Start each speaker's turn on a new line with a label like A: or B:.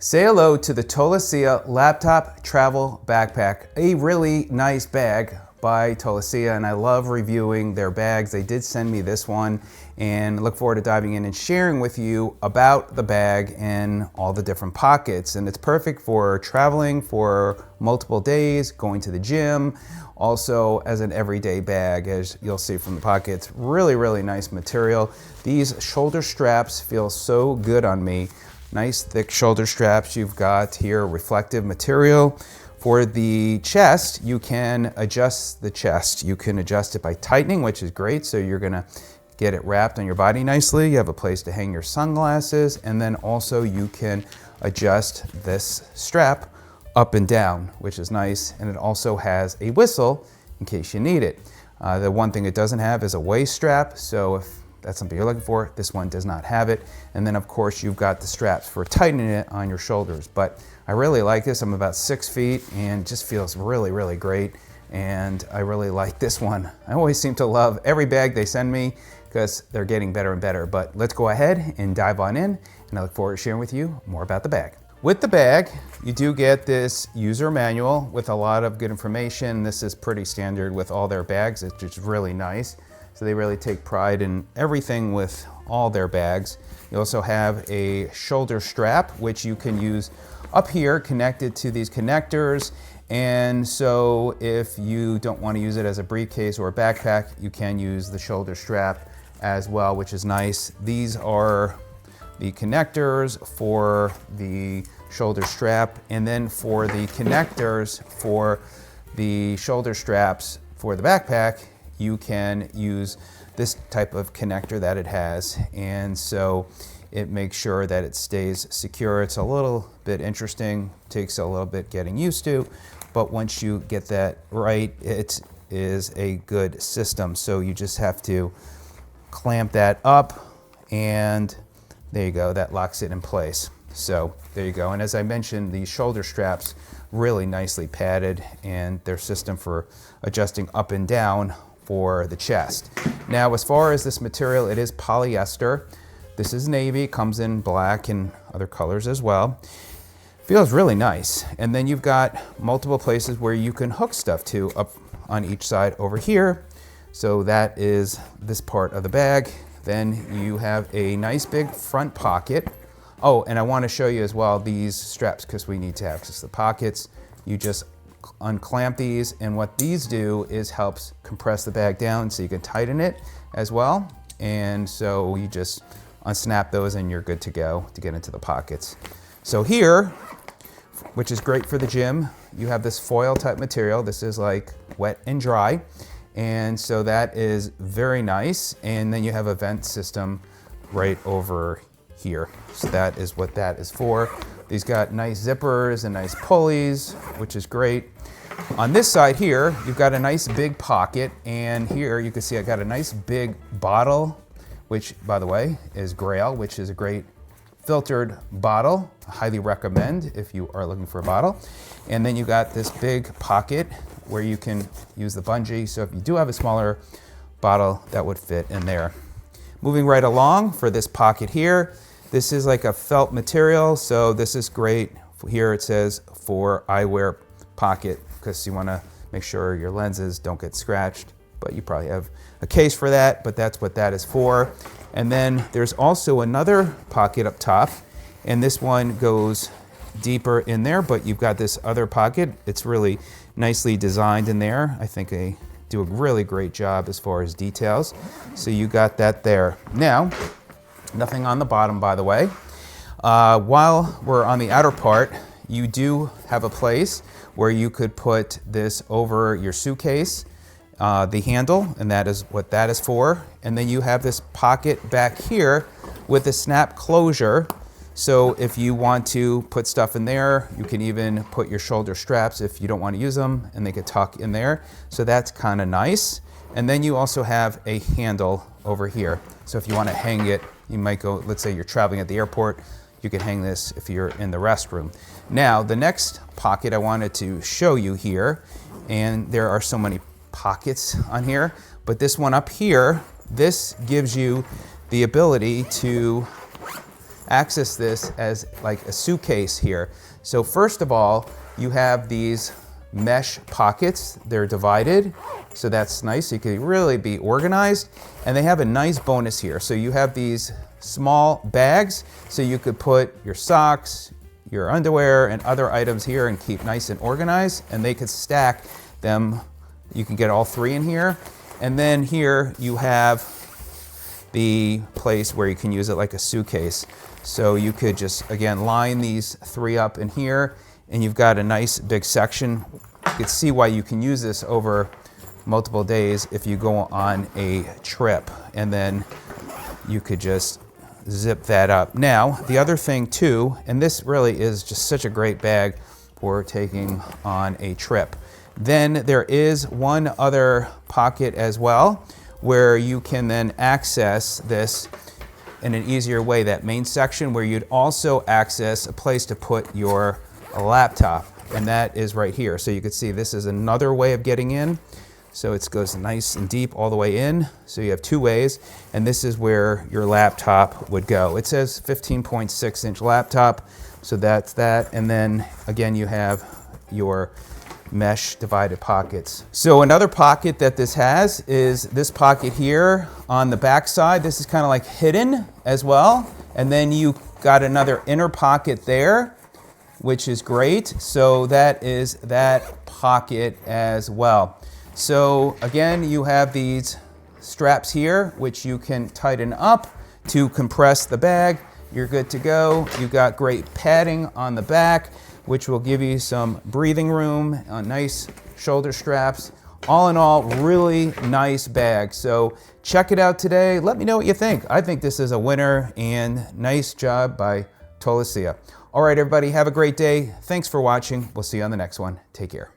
A: Say hello to the Tolaccea laptop travel backpack, a really nice bag by Tolaccea, and I love reviewing their bags. They did send me this one and look forward to diving in and sharing with you about the bag and all the different pockets. And it's perfect for traveling for multiple days, going to the gym, also as an everyday bag, as you'll see from the pockets. Really, really nice material. These shoulder straps feel so good on me. Nice thick shoulder straps. You've got here reflective material. For the chest, you can adjust the chest. You can adjust it by tightening, which is great. So you're gonna get it wrapped on your body nicely. You have a place to hang your sunglasses. And then also you can adjust this strap up and down, which is nice. And it also has a whistle in case you need it. The one thing it doesn't have is a waist strap. So if that's something you're looking for, this one does not have it. And then of course you've got the straps for tightening it on your shoulders. But I really like this. I'm about 6 feet and just feels really, really great. And I really like this one. I always seem to love every bag they send me because they're getting better and better. But let's go ahead and dive on in, and I look forward to sharing with you more about the bag. With the bag, you do get this user manual with a lot of good information. This is pretty standard with all their bags. It's just really nice. So they really take pride in everything with all their bags. You also have a shoulder strap, which you can use up here connected to these connectors. And so if you don't want to use it as a briefcase or a backpack, you can use the shoulder strap as well, which is nice. These are the connectors for the shoulder strap, and then for the connectors for the shoulder straps for the backpack, you can use this type of connector that it has. And so it makes sure that it stays secure. It's a little bit interesting, takes a little bit getting used to, but once you get that right, it is a good system. So you just have to clamp that up, and there you go, that locks it in place. So there you go. And as I mentioned, these shoulder straps really nicely padded, and their system for adjusting up and down for the chest. Now, as far as this material, it is polyester. This is navy, comes in black and other colors as well. Feels really nice. And then you've got multiple places where you can hook stuff to up on each side over here. So that is this part of the bag. Then you have a nice big front pocket. Oh, and I want to show you as well these straps because we need to access the pockets. You just unclamp these, and what these do is helps compress the bag down so you can tighten it as well. And so you just unsnap those and you're good to go to get into the pockets. So here, which is great for the gym, you have this foil type material. This is like wet and dry. And so that is very nice. And then you have a vent system right over here. So that is what that is for. These got nice zippers and nice pulleys, which is great. On this side here, you've got a nice big pocket. And here you can see I got a nice big bottle, which by the way is Grail, which is a great filtered bottle. I highly recommend if you are looking for a bottle. And then you got this big pocket where you can use the bungee. So if you do have a smaller bottle, that would fit in there. Moving right along for this pocket here, this is like a felt material. So this is great. Here it says for eyewear pocket, because you want to make sure your lenses don't get scratched, but you probably have a case for that, but that's what that is for. And then there's also another pocket up top, and this one goes deeper in there, but you've got this other pocket. It's really nicely designed in there. I think they do a really great job as far as details. So you got that there. Now, nothing on the bottom, by the way. While we're on the outer part, you do have a place where you could put this over your suitcase, the handle, and that is what that is for. And then you have this pocket back here with a snap closure. So if you want to put stuff in there, you can even put your shoulder straps if you don't want to use them, and they could tuck in there. So that's kind of nice. And then you also have a handle over here. So if you want to hang it, you might go, let's say you're traveling at the airport, you could hang this if you're in the restroom. Now, the next pocket I wanted to show you here, and there are so many pockets on here, but this one up here, this gives you the ability to access this as like a suitcase here. So first of all, you have these mesh pockets. They're divided, so that's nice. You can really be organized. And they have a nice bonus here. So you have these small bags, so you could put your socks, your underwear, and other items here and keep nice and organized. And they could stack them. You can get all three in here. And then here you have the place where you can use it like a suitcase. So you could just, again, line these three up in here, and you've got a nice big section. You can see why you can use this over multiple days if you go on a trip. And then you could just zip that up. Now, the other thing too, and this really is just such a great bag for taking on a trip. Then there is one other pocket as well, where you can then access this in an easier way, that main section, where you'd also access a place to put your laptop, and that is right here. So you can see this is another way of getting in. So it goes nice and deep all the way in. So you have two ways, and this is where your laptop would go. It says 15.6-inch laptop, so that's that. And then again, you have your mesh divided pockets. So another pocket that this has is this pocket here on the back side. This is kind of like hidden as well. And then you got another inner pocket there, which is great. So that is that pocket as well. So again, you have these straps here, which you can tighten up to compress the bag. You're good to go. You've got great padding on the back, which will give you some breathing room, nice shoulder straps. All in all, really nice bag. So check it out today. Let me know what you think. I think this is a winner, and nice job by Tolaccea. All right, everybody, have a great day. Thanks for watching. We'll see you on the next one. Take care.